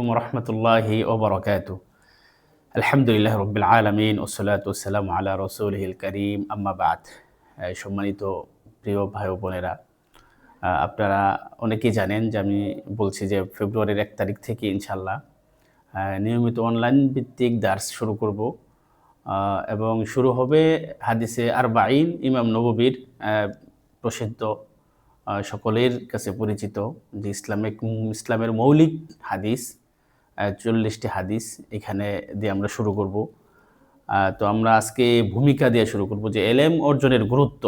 আলাইকুম রহমতুল্লাহি ওয়া বারাকাতুহু। আলহামদুলিল্লাহ রাব্বিল আলামিন ওয়াসসালাতু ওয়াসসালামু আলা রাসূলিহিল কারীম আম্মা বা'দ। সম্মানিত প্রিয় ভাই ও বোনেরা, আপনারা অনেকেই জানেন যে আমি বলছি যে ফেব্রুয়ারির ১ তারিখ থেকে ইনশাআল্লাহ নিয়মিত অনলাইন ভিত্তিক দার্স শুরু করব এবং শুরু হবে হাদিসে আরবাঈন ইমাম নববীর প্রসিদ্ধ সকলের কাছে পরিচিত যে ইসলামের মৌলিক হাদিস ৪০টি হাদিস এখানে দিয়ে আমরা শুরু করব। তো আমরা আজকে ভূমিকা দিয়ে শুরু করব যে এলেম অর্জনের গুরুত্ব।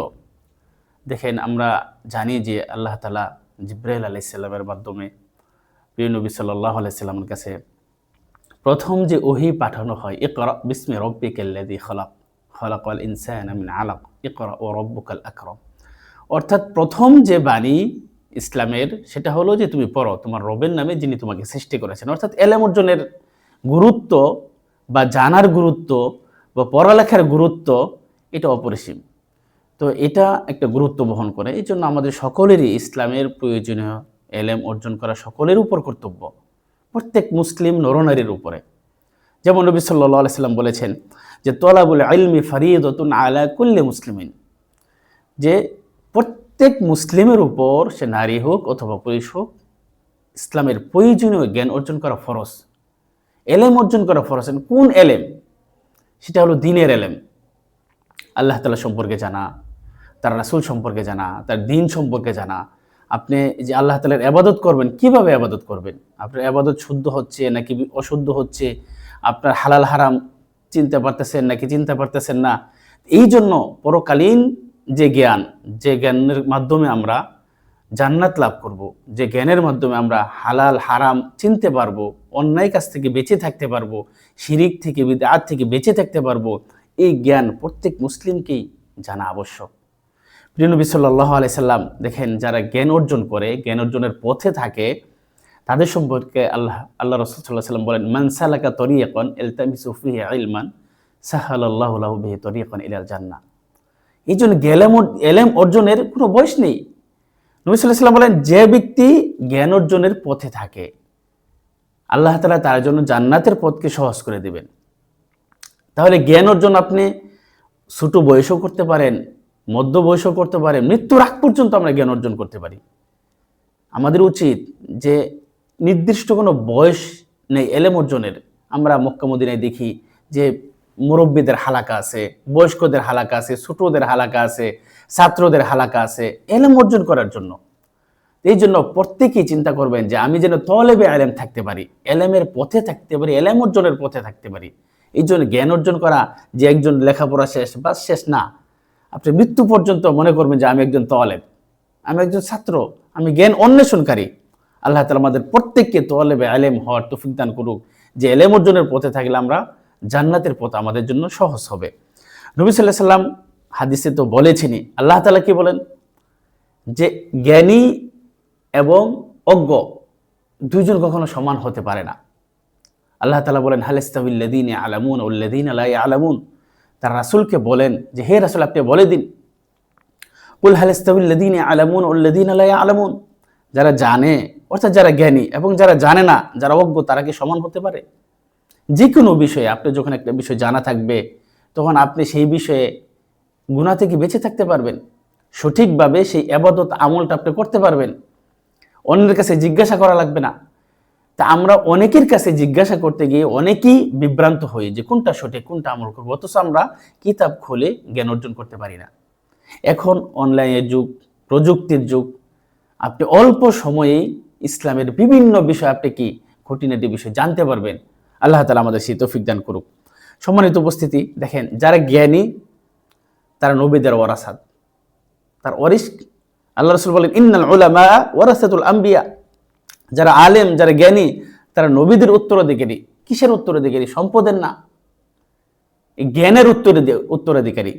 দেখেন, আমরা জানি যে আল্লাহ তাআলা জিবরাইল আলাইহিস সালামের মাধ্যমে প্রিয় নবী সাল্লাল্লাহু আলাইহি সাল্লামের কাছে প্রথম যে ওহী পাঠানো হয়, ইকরা বিসমি রাব্বিকাল্লাযী খালাক, খালাকাল ইনসানা মিন আলাক, ইকরা ওয়া রাব্বুকাল আকরাম। অর্থাৎ প্রথম যে বাণী ইসলামের সেটা হলো যে তুমি পড়ো তোমার রবের নামে যিনি তোমাকে সৃষ্টি করেছেন। অর্থাৎ এলেম অর্জনের গুরুত্ব বা জানার গুরুত্ব বা পড়ালেখার গুরুত্ব এটা অপরিসীম। তো এটা একটা গুরুত্ব বহন করে। এই জন্য আমাদের সকলেরই ইসলামের প্রয়োজনীয় এলেম অর্জন করা সকলের উপর কর্তব্য, প্রত্যেক মুসলিম নরনারীর উপরে। যেমন নবী সাল্লাল্লাহু আলাইহি সাল্লাম বলেছেন যে তলাবুল ইলমি ফারিদাতুন আলা কুল্লি মুসলিমিন, যে প্রত্যেক মুসলিমের উপর, সে নারী হোক অথবা পুরুষ হোক, ইসলামের প্রয়োজনীয় জ্ঞান অর্জন করা ফরজ, এলেম অর্জন করা ফরজ। কোন এলেম? সেটা হলো দ্বীনের এলেম। আল্লাহ তাআলা সম্পর্কে জানা, তার রাসূল সম্পর্কে জানা, তার দ্বীন সম্পর্কে জানা। আপনি যে আল্লাহ তাআলার ইবাদত করবেন, কিভাবে ইবাদত করবেন, আপনার ইবাদত শুদ্ধ হচ্ছে নাকি অশুদ্ধ হচ্ছে, আপনার হালাল হারাম চিনতে পারতেছেন নাকি চিনতে পারতেছেন না। এই জন্য পরকালীন যে জ্ঞান, যে জ্ঞানের মাধ্যমে আমরা জান্নাত লাভ করব, যে জ্ঞানের মাধ্যমে আমরা হালাল হারাম চিনতে পারবো, অন্যায় কাজ থেকে বেঁচে থাকতে পারবো, শিরিক থেকে বিদআত থেকে বেঁচে থাকতে পারবো, এই জ্ঞান প্রত্যেক মুসলিমকেই জানা আবশ্যক। প্রিয় নবী সাল্লাল্লাহু আলাইহি সাল্লাম দেখেন, যারা জ্ঞান অর্জন করে, জ্ঞান অর্জনের পথে থাকে, তাদের সম্পর্কে আল্লাহ রাসূল সাল্লাল্লাহু আলাইহি সাল্লাম বলেন, মান সালাকা তরিকান ইলতামিসু ফিহি ইলমান সাহালাল্লাহু লাহু বিহি তরিকান ইলাল জান্নাহ। এই জন্য এলেম অর্জনের কোনো বয়স নেই। নবী সাল্লাল্লাহু আলাইহি সাল্লাম বলেন, যে ব্যক্তি জ্ঞান অর্জনের পথে থাকে, আল্লাহ তাআলা তার জন্য জান্নাতের পথকে সহজ করে দিবেন। তাহলে জ্ঞান অর্জন আপনি ছোট বয়সেও করতে পারেন, মধ্য বয়সেও করতে পারেন, মৃত্যুর আগ পর্যন্ত আমরা জ্ঞান অর্জন করতে পারি। আমাদের উচিত যে নির্দিষ্ট কোনো বয়স নেই এলেম অর্জনের। আমরা মক্কা মদিনায় দেখি যে মুরব্বীদের হালাকা আছে, বয়স্কদের হালাকা আছে, ছোটদের হালাকা আছে, ছাত্রদের হালাকা আছে এলেম অর্জন করার জন্য। এই জন্য প্রত্যেকেই চিন্তা করবেন যে আমি যেন তলেবে এলেম থাকতে পারি, এলেমের পথে থাকতে পারি, এলেম অর্জনের পথে থাকতে পারি। এই জন্য জ্ঞান অর্জন করা যে একজন লেখাপড়া শেষ বা শেষ না, আপনি মৃত্যু পর্যন্ত মনে করবেন যে আমি একজন তলেব, আমি একজন ছাত্র, আমি জ্ঞান অন্বেষণকারী। আল্লাহ তাআলা আমাদের প্রত্যেককে তলেবে এলেম হওয়ার তৌফিক দান করুক, যে এলেম অর্জনের পথে থাকলে আমরা জান্নাতের পথ আমাদের জন্য সহজ হবে। নবী সাল্লাল্লাহু আলাইহি সাল্লাম হাদিসে তো বলেছেনই, আল্লাহ তাআলা কি বলেন যে জ্ঞানী এবং অজ্ঞ দুইজন কখনো সমান হতে পারে না। আল্লাহ তাআলা বলেন, হাল ইস্তাবিল লাযীনা ইয়ালামুন ওয়াল লাযীনা লা ইয়ালামুন। তার রাসূলকে বলেন যে হে রাসূল, আপনি বলে দিন, কুল হাল ইস্তাবিল লাযীনা ইয়ালামুন ওয়াল লাযীনা লা ইয়ালামুন। যারা জানে, অর্থাৎ যারা জ্ঞানী এবং যারা জানে না, যারা অজ্ঞ, তারা কি সমান হতে পারে? যে কোনো বিষয়ে আপনি যখন একটা বিষয় জানা থাকবে, তখন আপনি সেই বিষয়ে গুনাহ থেকে বেঁচে থাকতে পারবেন, সঠিকভাবে সেই ইবাদত আমলটা আপনি করতে পারবেন, অন্যের কাছে জিজ্ঞাসা করা লাগবে না। তা আমরা অনেকের কাছে জিজ্ঞাসা করতে গিয়ে অনেকেই বিভ্রান্ত হই যে কোনটা সঠিক, কোনটা আমল করবো, অথচ আমরা কিতাব খুলে জ্ঞান অর্জন করতে পারি না। এখন অনলাইনের যুগ, প্রযুক্তির যুগ, আপনি অল্প সময়েই ইসলামের বিভিন্ন বিষয় আপনি কি খুঁটিনাটি বিষয় জানতে পারবেন। আল্লাহ তাআলা আমাদের সেই তৌফিক দান করুক। সম্মানিত উপস্থিতি, দেখেন, যারা জ্ঞানী তারা নবীদের ওয়ারাসাত, তার ওয়ারিস। আল্লাহ রাসূল বলেন, ইন্নাল উলামা ওয়ারাসাতুল আম্বিয়া। যারা আলেম, যারা জ্ঞানী, তারা নবীদের উত্তরাধিকারী। কিসের উত্তরাধিকারী? সম্পদের না, জ্ঞানের উত্তরাধিকারী।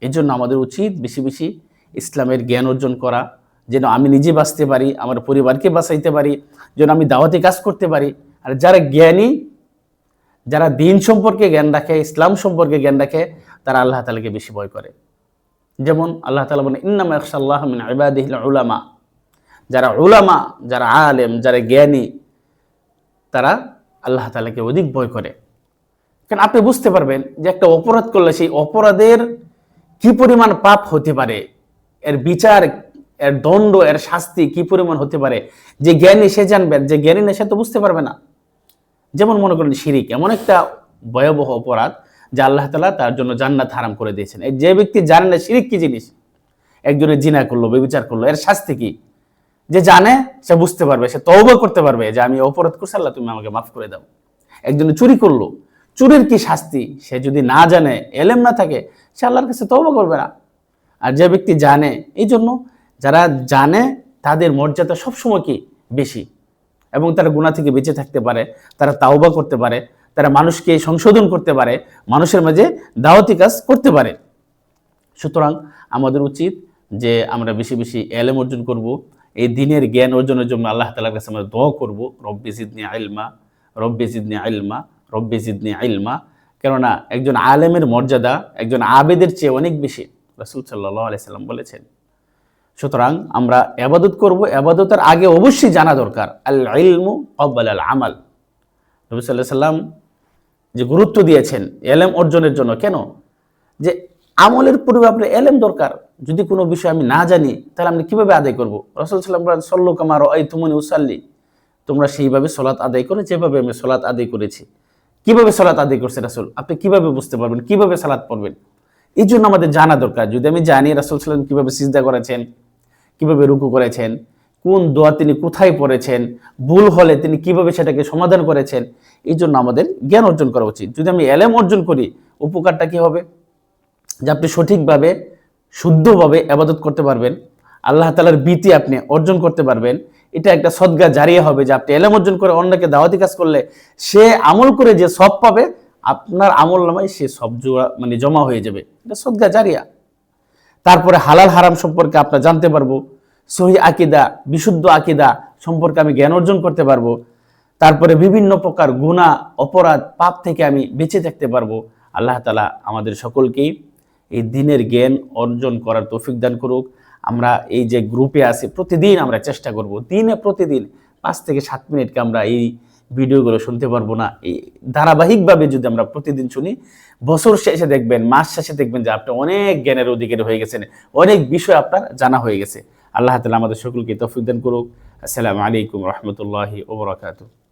এই জন্য আমাদের উচিত বেশি বেশি ইসলামের জ্ঞান অর্জন করা, যেন আমি নিজে বাঁচতে পারি, আমার পরিবারকে বাঁচাইতে পারি, যেন আমি দাওয়াতি কাজ করতে পারি। আর যারা জ্ঞানী, যারা দ্বীন সম্পর্কে জ্ঞান রাখে, ইসলাম সম্পর্কে জ্ঞান রাখে, তারা আল্লাহ তাআলাকে বেশি ভয় করে। যেমন আল্লাহ তাআলা বলেন, ইন্নামা ইয়াখশাল্লাহ মিন ইবাদিহিল উলামা। যারা উলামা, যারা আলেম, যারা জ্ঞানী, তারা আল্লাহ তাআলাকে অধিক ভয় করে। কারণ আপনি বুঝতে পারবেন যে একটা অপরাধ করলে সেই অপরাধের কি পরিমাণ পাপ হতে পারে, এর বিচার, এর দণ্ড, এর শাস্তি কি পরিমাণ হতে পারে। যে জ্ঞানী সে জানবেন, যে জ্ঞানী না সে তো বুঝতে পারবে না। যেমন মনে করেন শিরিক এমন একটা ভয়াবহ অপরাধ যে আল্লাহ তাআলা তার জন্য জান্নাত হারাম করে দিয়েছেন। এই যে ব্যক্তি জানে না শিরিক কি জিনিস, একজনের জিনা করলো, ব্যভিচার করলো, এর শাস্তি কি, যে জানে সে বুঝতে পারবে, সে তওবা করতে পারবে যে আমি অপরাধ করছি, আল্লাহ তুমি আমাকে মাফ করে দাও। একজন চুরি করলো, চুরির কি শাস্তি সে যদি না জানে, এলেম না থাকে, সে আল্লাহর কাছে তওবা করবে না। আর যে ব্যক্তি জানে, এই জন্য যারা জানে তাদের মর্যাদা সবসময় কি বেশি, এবং তারা গুনাহ থেকে বেঁচে থাকতে পারে, তারা তাওবা করতে পারে, তারা মানুষকে সংশোধন করতে পারে, মানুষের মাঝে দাওয়াতি কাজ করতে পারে। সুতরাং আমাদের উচিত যে আমরা বেশি বেশি এলেম অর্জন করব, এই দিনের জ্ঞান অর্জনের জন্য আল্লাহ তাআলার কাছে আমরা দোয়া করব, রব্বি জিদনি ইলমা, রব্বি জিদনি ইলমা, রব্বি জিদনি ইলমা। কেননা একজন আলেমের মর্যাদা একজন আবেদের চেয়ে অনেক বেশি, রাসূল সাল্লাল্লাহু আলাইহি সাল্লাম বলেছেন। সুতরাং আমরা ইবাদত করব, ইবাদতের আগে অবশ্যই জানা দরকার আল ইলমু ক্বাবলা আল আমাল। নবী সাল্লাল্লাহু আলাইহি সাল্লাম যে গুরুত্ব দিয়েছেন এলেম অর্জনের জন্য, কেন, যে আমলের পূর্বে আপনার এলেম দরকার। যদি কোনো বিষয় আমি না জানি তাহলে আমি কিভাবে আদায় করব? রাসূল সাল্লাল্লাহু আলাইহি ওয়াসাল্লাম সল্লু কামা রাআইতুমুনি উসাল্লি, তোমরা সেইভাবে সালাত আদায় করো যেভাবে আমি সালাত আদায় করেছি। কিভাবে সালাত আদায় করছে রাসূল, আপনি কিভাবে বুঝতে পারবেন, কিভাবে সালাত পড়বেন? এই জন্য আমাদের জানা দরকার। যদি আমি জানি রাসূল সাল্লাল্লাহু আলাইহি ওয়াসাল্লাম কিভাবে সিজদা করেছেন, কিভাবে রুকু করেছেন, কোন দোয়া তিনি কোথায় পড়েছেন, ভুল হলে তিনি কিভাবে সেটাকে সমাধান করেছেন, এই জন্য আমাদের জ্ঞান অর্জন করা উচিত। যদি আমি এলেম অর্জন করি, উপকারটা কি হবে? যে আপনি সঠিকভাবে শুদ্ধভাবে ইবাদত করতে পারবেন, আল্লাহ তাআলার ভীতি আপনি অর্জন করতে পারবেন। এটা একটা সদকা জারিয়া হবে যে আপনি ইলম অর্জন করে অন্যকে দাওয়াতি কাজ করলে সে আমল করে যে সব পাবে, আপনার আমল নামায় সে সব মানে জমা হয়ে যাবে। এটা সদকা জারিয়া। তারপরে হালাল হারাম সম্পর্কে আমরা জানতে পারবো, সহিহ আকীদা, বিশুদ্ধ আকীদা সম্পর্কে আমি জ্ঞান অর্জন করতে পারবো। তারপরে বিভিন্ন প্রকার গুনাহ, অপরাধ, পাপ থেকে আমি বেঁচে থাকতে পারবো। আল্লাহ তাআলা আমাদের সকলকেই এই দিনের জ্ঞান অর্জন করার তৌফিক দান করুক। আমরা এই যে গ্রুপে আছি, প্রতিদিন আমরা চেষ্টা করব, দিনে প্রতিদিন 5 থেকে 7 মিনিটকে আমরা এই ভিডিওগুলো শুনতে পারবো না। এই ধারাবাহিকভাবে যদি আমরা প্রতিদিন শুনি, বছর শেষে দেখবেন, মাস শেষে দেখবেন যে আপনি অনেক জ্ঞানের অধিকারী হয়ে গেছেন, অনেক বিষয় আপনার জানা হয়ে গেছে। আল্লাহ তাআলা আমাদের সকলকে তৌফিক দান করুক। আসসালামু আলাইকুম ওয়া রাহমাতুল্লাহি ওয়া বারাকাতুহু।